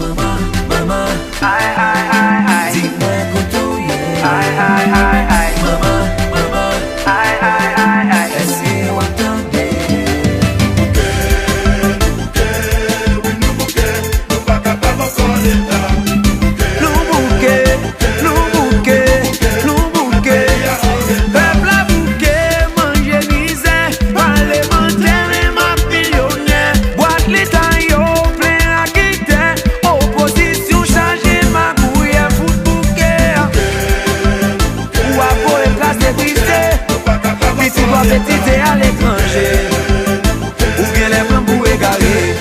Maman, maman, Aïe, aïe, aïe, aïe. dis-moi qu'on Aïe, aïe, aïe, aïe. Maman, maman, Aïe, aïe, aïe, aïe. est-ce que vous entendez? Petit à l'étranger, ou bien les blancs pour égarer.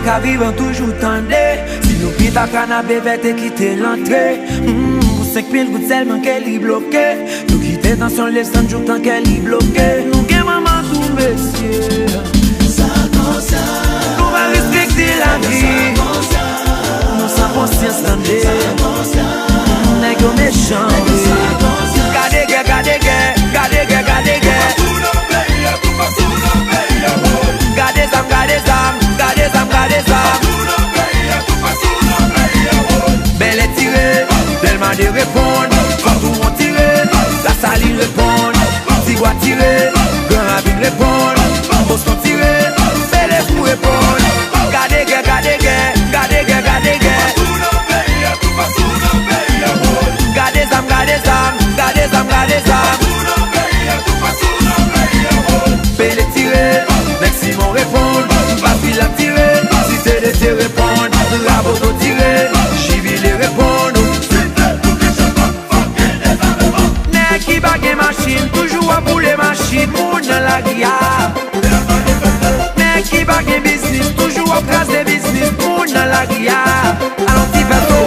Ka vivan toujou tande. Si nou pita kanapé vete kite l'entrée. Pour 5000 gout selman ke li bloke. Nou kite dans son lèv san jouk tan ke li bloke. Nou gen maman tou mesye. Ça konsa, Nou va respekte la vie. Nou san konsyans tande. Nèg yo méchant. Gade ge, gade ge, gade ge, gade ge. Gade zam, gade zam, gade zam, gade zam. Belle est tirée, tellement de répondre. Quand tout on tire, la saline répond. Tigua tiré, grand rapide répond. Boston tiré, belle est pour répondre. Gade ge, gade ge, gade ge, gade ge. Gade zam, gade zam, gade zam, gade zam. Belle est tirée, merci mon répondre. Pas si la tiré, si c'est de te répondre. La moto tiré, j'y vais les répondre. Nèg qui bague machine, toujours à bouler machine, moun dans la guia. Nèg qui bague business, toujours à craser business, moun dans la guia. Anti-bateau,